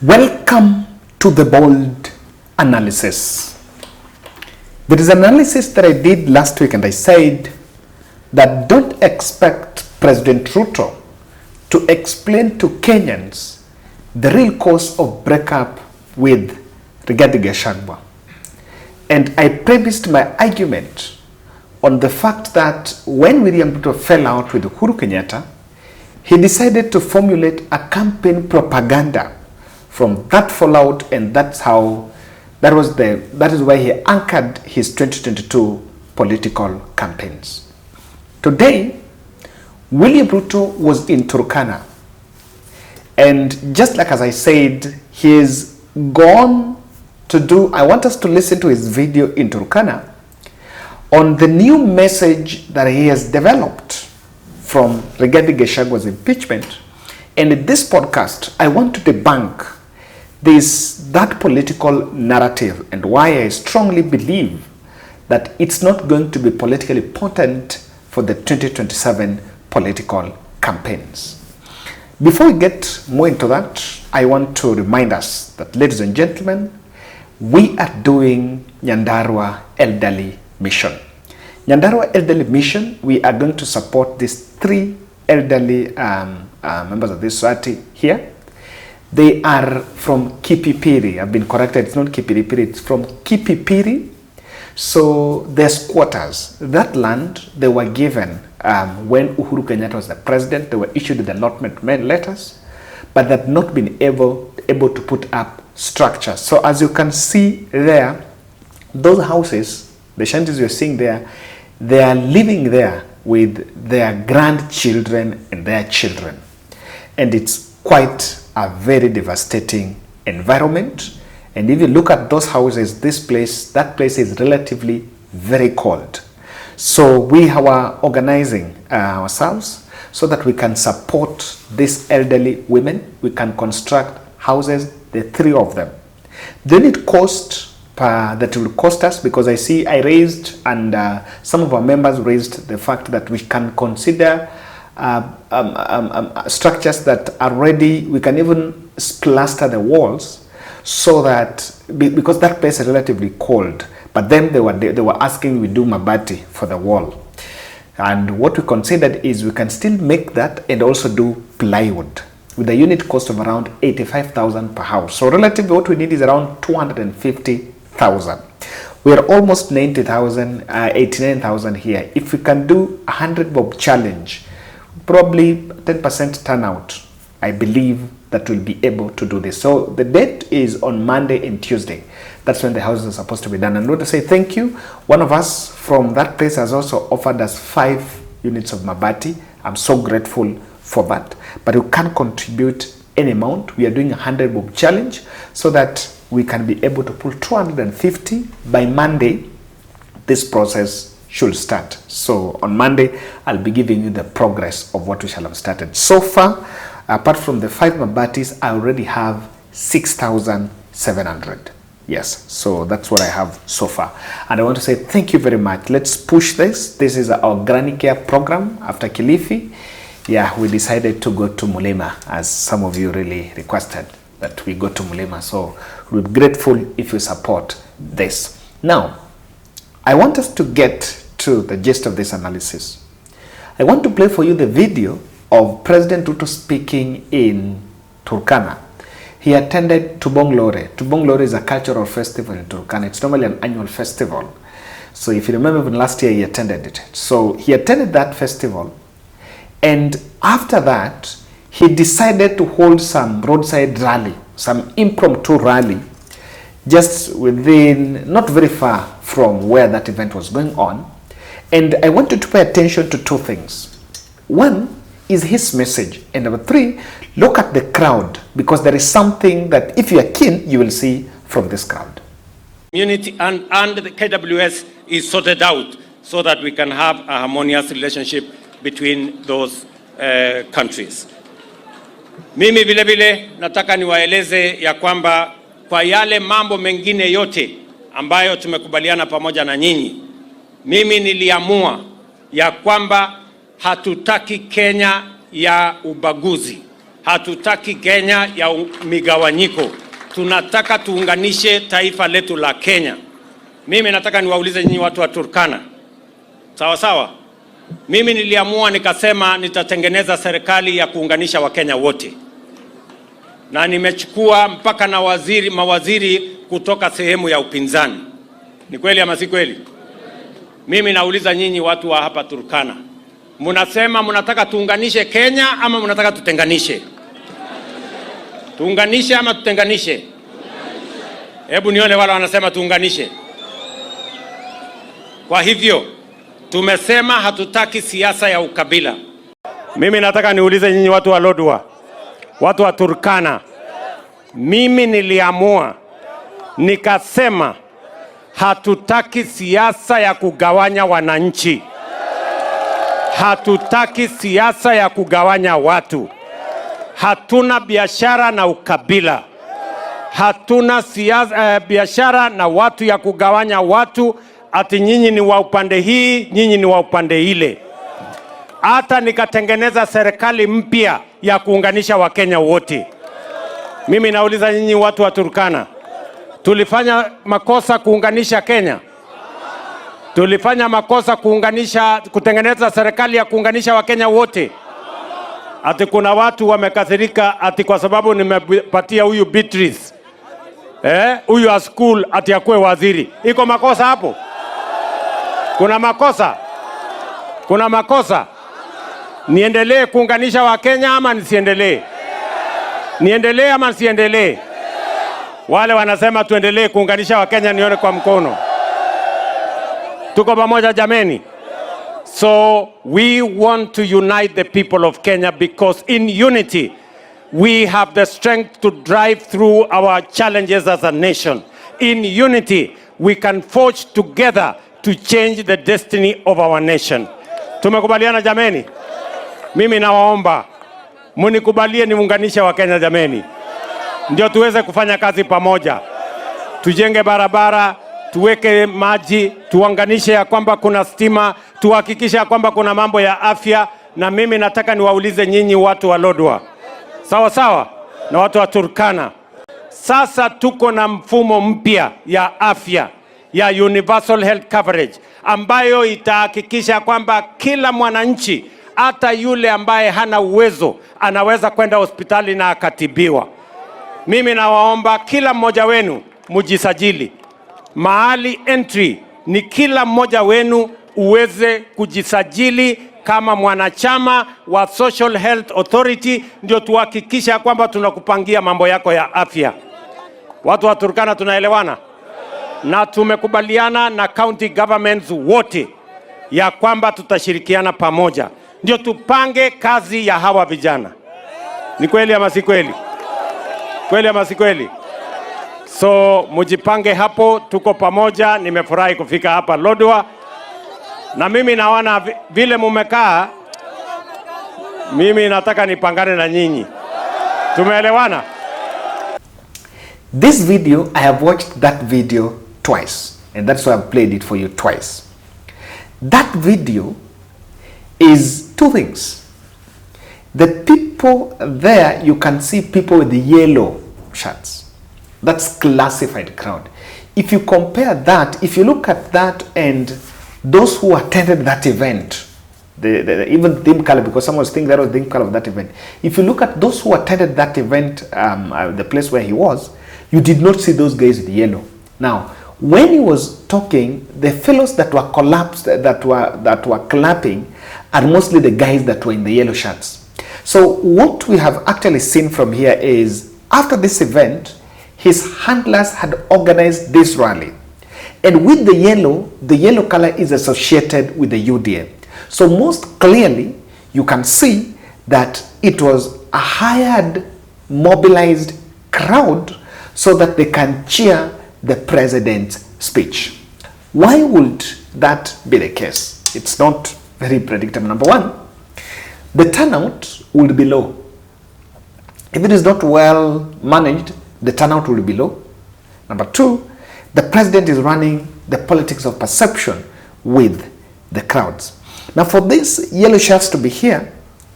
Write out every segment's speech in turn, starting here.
Welcome to the bold analysis. There is an analysis that I did last week, and I said that don't expect President Ruto to explain to Kenyans the real cause of breakup with Rigathi Gachagua. And I premised my argument on the fact that when William Ruto fell out with Uhuru Kenyatta, he decided to formulate a campaign propaganda from that fallout, and that is where he anchored his 2022 political campaigns. Today, William Ruto was in Turkana, and just like as I said, he's gone to do, I want us to listen to his video in Turkana on the new message that he has developed from Rigathi Gachagua's impeachment. And in this podcast, I want to debunk that political narrative and why I strongly believe that it's not going to be politically potent for the 2027 political campaigns. Before we get more into that, I want to remind us that, ladies and gentlemen, we are doing Nyandarua Elderly Mission. Nyandarua Elderly Mission, we are going to support these three elderly members of this society here. They are from Kipipiri. I've been corrected, it's not Kipiripiri, it's from Kipipiri. So their squatters, that land they were given when Uhuru Kenyatta was the president. They were issued the allotment letters, but they've not been able to put up structures. So as you can see there, those houses, the shanties you're seeing there, they are living there with their grandchildren and their children. And it's quite a very devastating environment. And if you look at those houses, that place is relatively very cold. So we are organizing ourselves so that we can support these elderly women. We can construct houses, the three of them. Then it cost that will cost us, because I raised, and some of our members raised the fact that we can consider structures that are ready. We can even plaster the walls, so that, because that place is relatively cold, but then they were asking we do mabati for the wall. And what we considered is we can still make that and also do plywood with a unit cost of around 85,000 per house. So relatively what we need is around 250,000. We are almost 90,000, 89,000 here. If we can do 100 bob challenge, probably 10% turnout, I believe that we'll be able to do this. So the date is on Monday and Tuesday. That's when the houses are supposed to be done. And I want to say thank you. One of us from that place has also offered us 5 units of mabati. I'm so grateful for that. But you can contribute any amount. We are doing a 100 bob challenge so that we can be able to pull 250 by Monday. This process should start. So on Monday, I'll be giving you the progress of what we shall have started. So far, apart from the 5 mabatis, I already have 6,700. Yes, so that's what I have so far. And I want to say thank you very much. Let's push this. This is our granny care program after Kilifi. Yeah, we decided to go to Mulima, as some of you really requested that we go to Mulima. So we're grateful if you support this. Now, I want us to get to the gist of this analysis. I want to play for you the video of President Ruto speaking in Turkana. He attended Tubong Lore. Tubong Lore is a cultural festival in Turkana. It's normally an annual festival. So if you remember, even last year he attended it. So he attended that festival, and after that he decided to hold some roadside rally, some impromptu rally, just within, not very far from where that event was going on. And I want you to pay attention to 2 things. One is his message, and number 3, look at the crowd, because there is something that if you are keen, you will see from this crowd. Community and the KWS is sorted out so that we can have a harmonious relationship between those countries. Mimi vile vile nataka niwaeleze ya kwamba kwa yale mambo mengine yote ambayo tumekubaliana pamoja na nyinyi, mimi niliamua ya kwamba hatutaki Kenya ya ubaguzi. Hatutaki Kenya ya migawanyiko. Tunataka tuunganishe taifa letu la Kenya. Mimi nataka niwaulize nyinyi watu wa Turkana. Sawa sawa? Mimi niliamua nikasema nitatengeneza serikali ya kuunganisha Wakenya wote. Na nimechukua mpaka na mawaziri kutoka sehemu ya upinzani. Ni kweli ama si kweli? Mimi nauliza nyinyi watu wa hapa Turkana. Munasema munataka tuunganishe Kenya ama munataka tutenganishe? Tuunganishe ama tutenganishe? Hebu nione wala wanasema tuunganishe. Kwa hivyo tumesema hatutaki siasa ya ukabila. Mimi nataka niulize nyinyi watu wa Lodwar, watu wa Turkana. Mimi niliamua nikasema hatutaki siasa ya kugawanya wananchi. Hatutaki siasa ya kugawanya watu. Hatuna biashara na ukabila. Hatuna biashara na watu ya kugawanya watu ati nyinyi ni wa upande hii, nyinyi ni wa upande ile. Hata nikatengeneza serikali mpya ya kuunganisha Wakenya wote. Mimi nauliza nyinyi watu wa Turkana, tulifanya makosa kuunganisha Kenya? Tulifanya makosa kutengeneza serikali ya kuunganisha Wakenya wote? Ati kuna watu wamekasirika ati kwa sababu nimepatia huyu Beatrice huyu a school ati akue waziri. Iko makosa hapo? Kuna makosa? Kuna makosa? Niendelee kuunganisha Wakenya ama nisiendelee? Niendelee ama nisiendelee? Wale wanasema tuendelee kuunganisha Wakenya nione kwa mkono. Tuko pamoja jameni? So we want to unite the people of Kenya because in unity we have the strength to drive through our challenges as a nation. In unity we can forge together to change the destiny of our nation. Tumekubaliana jameni? Mimi nawaomba munikubalie niunganishe Wakenya jameni. Ndio tuweze kufanya kazi pamoja. Tujenge barabara, tuweke maji, tuunganishe ya kwamba kuna stima, tuhakikishe ya kwamba kuna mambo ya afya. Na mimi nataka niwaulize nyinyi watu wa Lodwar, sawa sawa, na watu wa Turkana. Sasa tuko na mfumo mpya ya afya ya universal health coverage ambayo itahakikisha kwamba kila mwananchi, hata yule ambaye hana uwezo, anaweza kwenda hospitali na akatibiwa. Mimi nawaomba kila mmoja wenu mujisajili. Mahali entry ni kila mmoja wenu uweze kujisajili kama mwanachama wa Social Health Authority, ndio tuhakikisha kwamba tunakupangia mambo yako ya afya. Watu wa Turkana tunaelewana? Na tumekubaliana na county governments wote ya kwamba tutashirikiana pamoja ndio tupange kazi ya hawa vijana. Ni kweli ama si kweli? Kweli ama si kweli? So mujipange hapo, tuko pamoja. Nimefurahi kufika hapa Lodwar. Na mimi naona vile mumekaa, mimi nataka nipangane na nyinyi. Tumeelewana? This video, I have watched that video twice, and that's why I've played it for you twice. That video is two things. The people there, you can see people with the yellow shirts. That's classified crowd. If you compare that, if you look at that and those who attended that event, even dim color, because someone was thinking that was dim color of that event. If you look at those who attended that event, the place where he was, you did not see those guys with yellow. Now, when he was talking, the fellows that were collapsed, that were clapping, are mostly the guys that were in the yellow shirts. So what we have actually seen from here is, after this event, his handlers had organized this rally. And with the yellow color is associated with the UDA. So most clearly, you can see that it was a hired, mobilized crowd so that they can cheer the president's speech. Why would that be the case? It's not very predictable. Number one, the turnout will be low. If it is not well managed, the turnout will be low. Number two, the president is running the politics of perception with the crowds. Now for these yellow shirts to be here,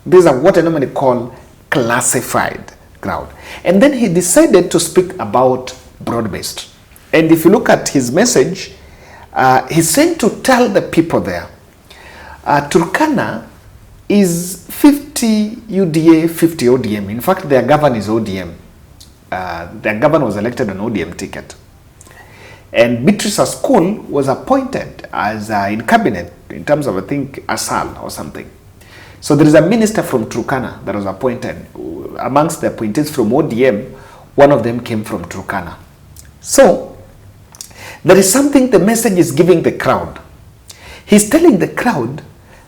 these are what I normally call classified crowd. And then he decided to speak about broad-based. And if you look at his message, he's saying to tell the people there, Turkana is 50 UDA, 50 ODM. In fact, their governor is ODM. Their governor was elected on ODM ticket. And Beatrice School was appointed as in cabinet in terms of, I think, Asal or something. So there is a minister from Turkana that was appointed. Amongst the appointees from ODM, one of them came from Turkana. So there is something the message is giving the crowd. He's telling the crowd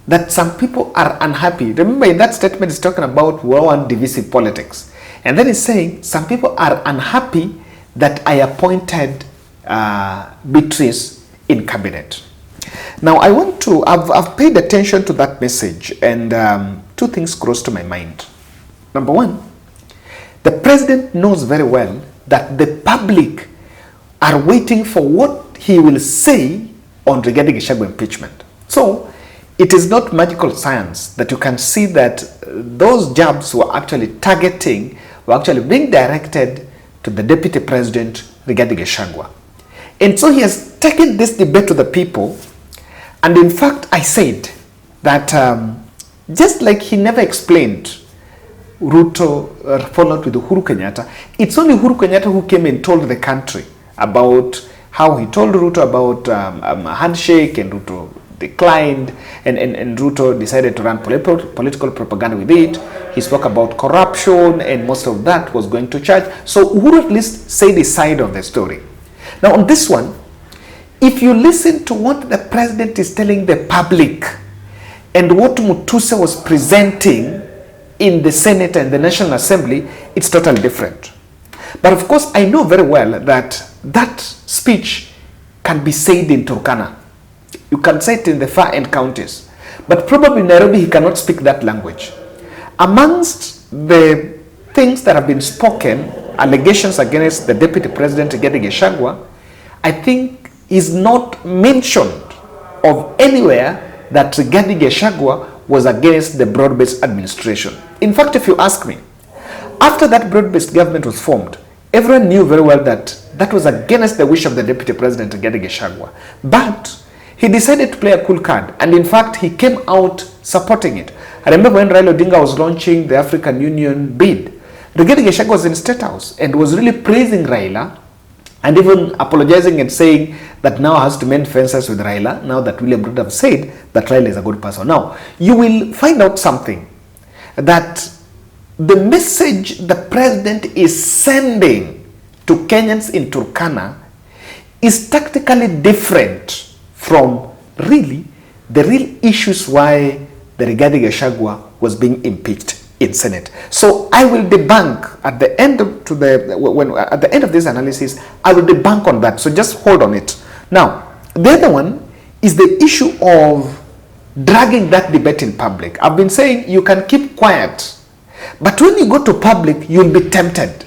that some people are unhappy. Remember, in that statement, he's talking about war and divisive politics. And then he's saying some people are unhappy that I appointed Beatrice in cabinet. Now, I want to, I've paid attention to that message, and two things crossed to my mind. Number one, the president knows very well that the public are waiting for what he will say on Rigathi Gachagua impeachment. So, it is not magical science that you can see that those jabs were actually targeting, were actually being directed to the deputy president, Rigathi Gachagua. And so he has taken this debate to the people. And in fact, I said that just like he never explained Ruto followed with Uhuru Kenyatta, it's only Uhuru Kenyatta who came and told the country about how he told Ruto about a handshake, and Ruto declined, and Ruto decided to run political propaganda with it. He spoke about corruption, and most of that was going to church. So Uhuru at least said his side of the story. Now on this one, if you listen to what the president is telling the public and what Mutuse was presenting in the Senate and the National Assembly, it's totally different. But of course, I know very well that that speech can be said in Turkana. You can say it in the far end counties. But probably in Nairobi, he cannot speak that language. Amongst the things that have been spoken, allegations against the Deputy President, Rigathi Gachagua, I think is not mentioned of anywhere that Rigathi Gachagua was against the broad-based administration. In fact, if you ask me, after that broad-based government was formed, everyone knew very well that that was against the wish of the Deputy President, Rigathi Gachagua. But he decided to play a cool card, and in fact, he came out supporting it. I remember when Raila Odinga was launching the African Union bid, Rigathi Gachagua was in State House and was really praising Raila, and even apologizing and saying that now has to mend fences with Raila, now that William Ruto have said that Raila is a good person. Now, you will find out something, that the message the president is sending to Kenyans in Turkana is tactically different from really the real issues why the Rigathi Gachagua was being impeached in Senate. So I will debunk at the end of at the end of this analysis, I will debunk on that. So just hold on it. Now, the other one is the issue of dragging that debate in public. I've been saying you can keep quiet, but when you go to public, you'll be tempted.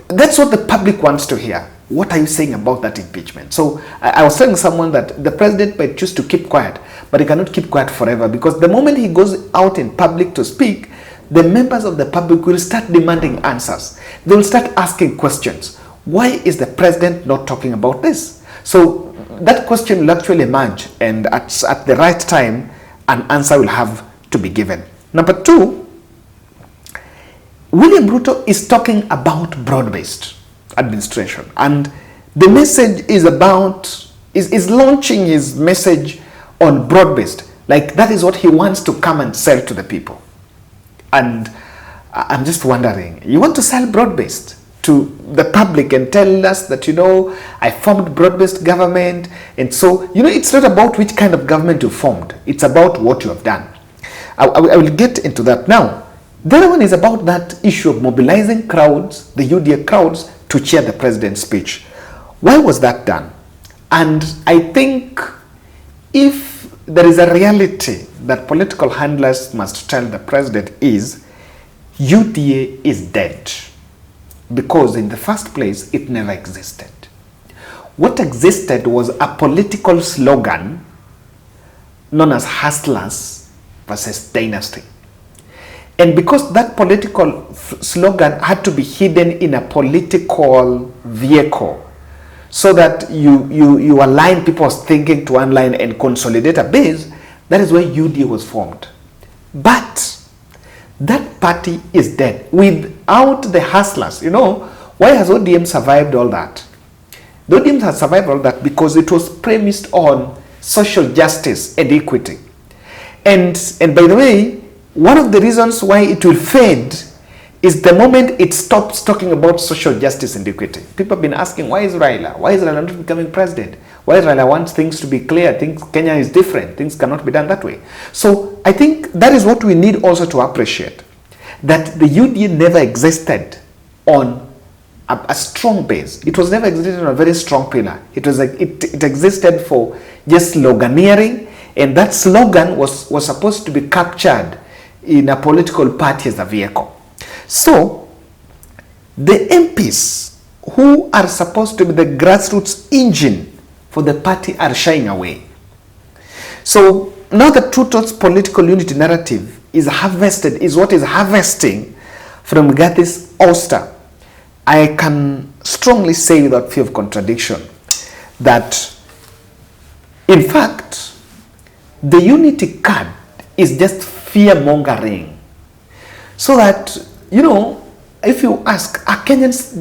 That's what the public wants to hear. What are you saying about that impeachment? So I was telling someone that the president might choose to keep quiet, but he cannot keep quiet forever, because the moment he goes out in public to speak, the members of the public will start demanding answers. They will start asking questions. Why is the president not talking about this? So that question will actually emerge, and at the right time, an answer will have to be given. Number two, William Ruto is talking about broad-based administration, and the message is about, is launching his message on broad-based. Like that is what he wants to come and sell to the people. And I'm just wondering, you want to sell broad-based to the public and tell us that, you know, I formed broad-based government, and so, you know, it's not about which kind of government you formed, it's about what you have done. I will get into that now. The other one is about that issue of mobilizing crowds, the UDA crowds, to cheer the president's speech. Why was that done? And I think if there is a reality that political handlers must tell the president is, UDA is dead. Because in the first place, it never existed. What existed was a political slogan known as hustlers versus dynasty. And because that political slogan had to be hidden in a political vehicle, so that you align people's thinking to one line and consolidate a base, that is why UDA was formed. But that party is dead. Without the hustlers, why has ODM survived all that? The ODM has survived all that because it was premised on social justice and equity. And by the way, one of the reasons why it will fade is the moment it stops talking about social justice and equity. People have been asking, why is Raila? Why is Raila not becoming president? Why is Raila wants things to be clear? Things Kenya is different. Things cannot be done that way. So I think that is what we need also to appreciate. That the UDA never existed on a strong base. It was never existed on a very strong pillar. It was like it existed for just sloganeering, and that slogan was supposed to be captured in a political party as a vehicle. So the MPs who are supposed to be the grassroots engine for the party are shying away. So now that Ruto's political unity narrative is what is harvesting from Gathi's ouster, I can strongly say without fear of contradiction that in fact the unity card is just fear-mongering. So that, if you ask, are Kenyans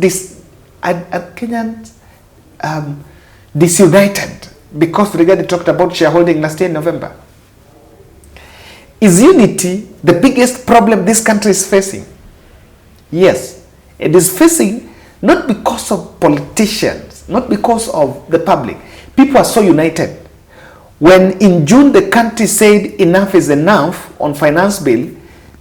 disunited because Rigathi talked about shareholding last year in November? Is unity the biggest problem this country is facing? Yes, it is facing not because of politicians, not because of the public. People are so united. When in June the country said enough is enough on finance bill,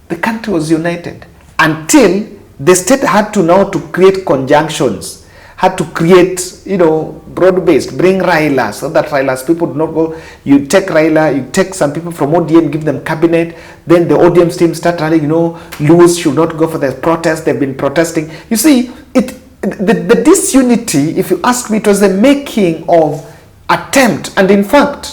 the country was united until the state had to now to create conjunctions, had to create, broad-based, bring Raila, so that Raila's people do not go. You take Raila, you take some people from ODM, give them cabinet, then the ODM team start rallying, Lewis should not go for the protest, they've been protesting. You see, the disunity, if you ask me, it was the making of attempt, and in fact,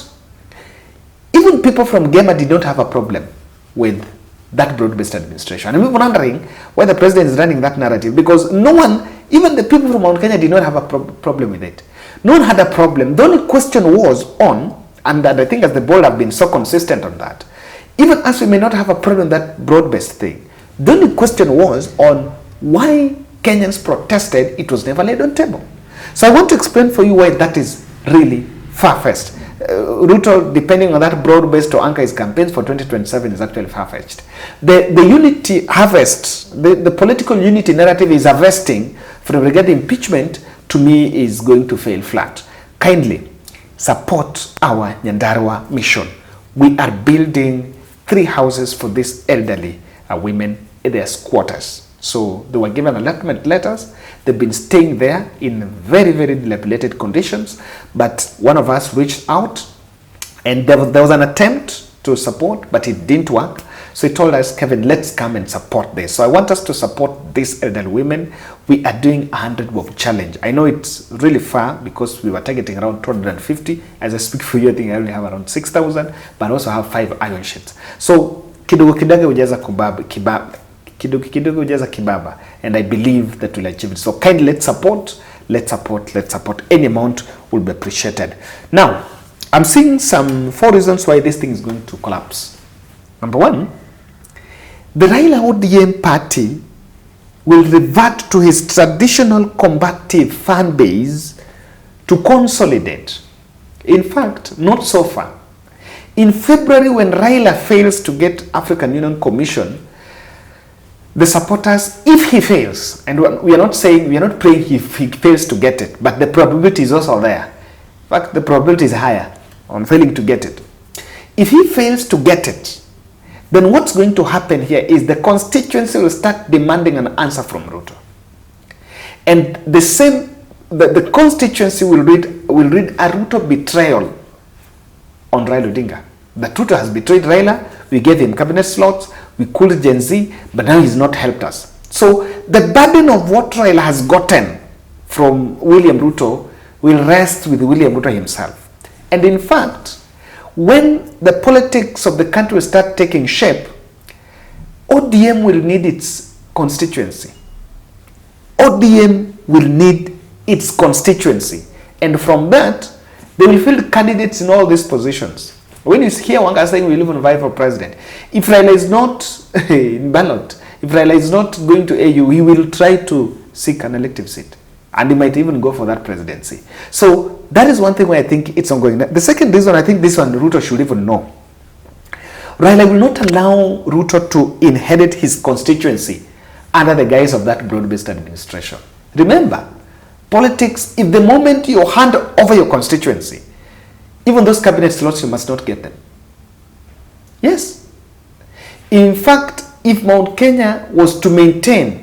even people from Gema did not have a problem with that broad-based administration. And we were wondering why the president is running that narrative, because no one, even the people from Mount Kenya, did not have a problem with it. No one had a problem. The only question was on, and I think as the board have been so consistent on that, even as we may not have a problem with that broad-based thing, the only question was on why Kenyans protested. It was never laid on table. So I want to explain for you why that is really far-fetched. Ruto, depending on that broad-based to anchor his campaigns for 2027, is actually far-fetched. The unity harvest, the political unity narrative is harvesting from regarding impeachment, to me, is going to fail flat. Kindly support our Nyandarua mission. We are building 3 houses for these elderly women in their squatters. So they were given allotment letters. They've been staying there in very, very dilapidated conditions. But one of us reached out, and there was an attempt to support, but it didn't work. So he told us, Kevin, let's come and support this. So I want us to support these elderly women. We are doing 100 bob challenge. I know it's really far because we were targeting around 250. As I speak for you, I think I only have around 6,000, but I also have 5 iron sheets. So kidogo kidogo ujaza kibaba, and I believe that we'll achieve it. So kindly let's support. Any amount will be appreciated. Now, I'm seeing 4 reasons why this thing is going to collapse. Number 1, the Raila ODM party will revert to his traditional combative fan base to consolidate. In fact, not so far. In February, when Raila fails to get African Union Commission, the supporters, if he fails, and we are not praying he fails to get it, but the probability is also there. In fact, the probability is higher on failing to get it. If he fails to get it, then what's going to happen here is the constituency will start demanding an answer from Ruto. And the constituency will read a Ruto betrayal on Raila Odinga. That Ruto has betrayed Raila. We gave him cabinet slots. We cooled Gen Z, but now he's not helped us. So the burden of what Raila has gotten from William Ruto will rest with William Ruto himself. And in fact, when the politics of the country will start taking shape, ODM will need its constituency. ODM will need its constituency. And from that, they will field candidates in all these positions. When you hear one guy saying we will even vie for president, if Raila is not in ballot, if Raila is not going to AU, he will try to seek an elective seat. And he might even go for that presidency. So that is one thing where I think it's ongoing. The second reason, I think this one Ruto should even know. Raila will not allow Ruto to inherit his constituency under the guise of that broad-based administration. Remember, politics, if the moment you hand over your constituency, even those cabinet slots, you must not get them. Yes. In fact, if Mount Kenya was to maintain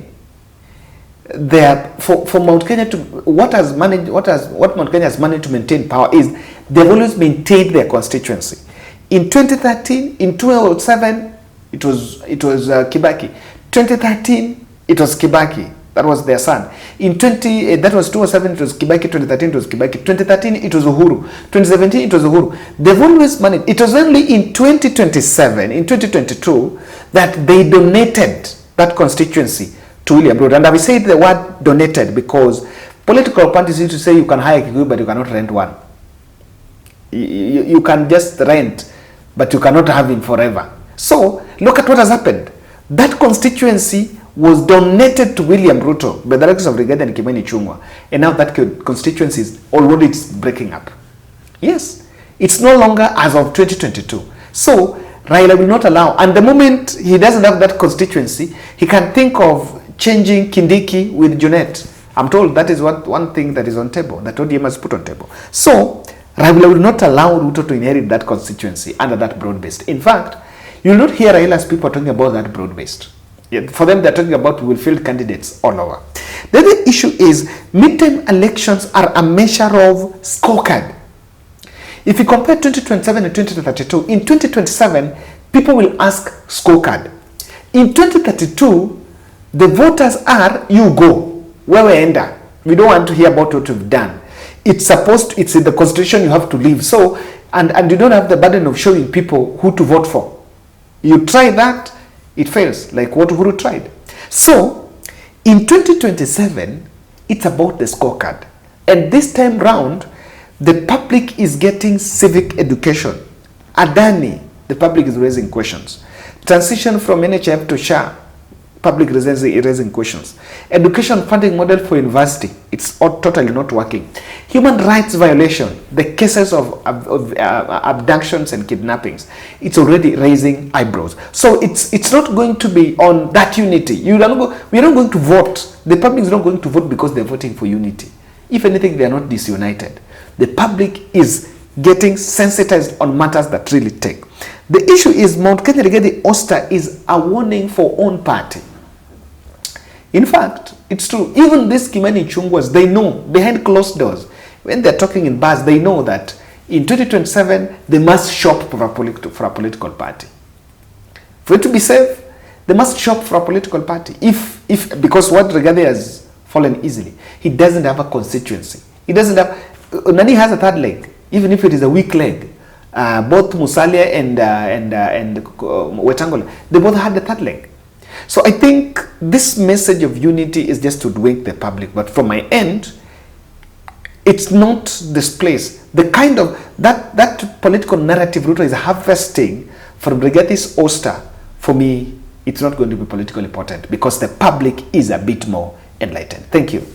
for Mount Kenya to what Mount Kenya has managed to maintain power is they've always maintained their constituency. In 2013, in 2007, it was Kibaki. 2013, it was Kibaki. That was their son. That was 2007, it was Kibaki. 2013, it was Kibaki. 2013, it was Uhuru. 2017, it was Uhuru. They've always managed. It was only in 2027, in 2022, that they donated that constituency to William Ruto. And I will say the word donated because political parties used to say you can hire Kikuyu, but you cannot rent one. You can just rent, but you cannot have him forever. So, look at what has happened. That constituency was donated to William Ruto by the likes of Rigathi and Kimani Ichung'wah. And now that constituency is already breaking up. Yes, it's no longer as of 2022. So, Raila will not allow. And the moment he doesn't have that constituency, he can think of changing Kindiki with Junet. I'm told that is one thing that is on table, that ODM has put on table. So, Raila will not allow Ruto to inherit that constituency under that broad-based. In fact, you will not hear Raila's people talking about that broad-based. For them, they're talking about we will field candidates all over. The other issue is midterm elections are a measure of scorecard. If you compare 2027 and 2032, in 2027, people will ask scorecard. In 2032, the voters are, you go, where we enter. We don't want to hear about what we've done. It's in the constitution, you have to leave. So, and you don't have the burden of showing people who to vote for. You try that, it fails, like what Uhuru tried. So, in 2027, it's about the scorecard. And this time round, the public is getting civic education. Adani, the public is raising questions. Transition from NHF to SHA, public is raising questions. Education funding model for university, it's totally not working. Human rights violation, the cases of abductions and kidnappings, it's already raising eyebrows. So it's not going to be on that unity. We're not going to vote. The public is not going to vote because they're voting for unity. If anything, they are not disunited. The public is getting sensitized on matters that really take. The issue is Mount Kenya Rigathi Oster is a warning for own party. In fact, it's true. Even these Kimani Ichung'wahs, they know behind closed doors, when they're talking in bars, they know that in 2027, they must shop for a political party. For it to be safe, they must shop for a political party. Because what Rigathi has fallen easily, he doesn't have a constituency. He doesn't have, Nani has a third leg, even if it is a weak leg. Both Musalia and Wetangula, they both had the third leg. So I think this message of unity is just to wake the public. But from my end, it's not this place. The kind of, that political narrative Ruto is harvesting from Rigathi's Oster, for me, it's not going to be politically important because the public is a bit more enlightened. Thank you.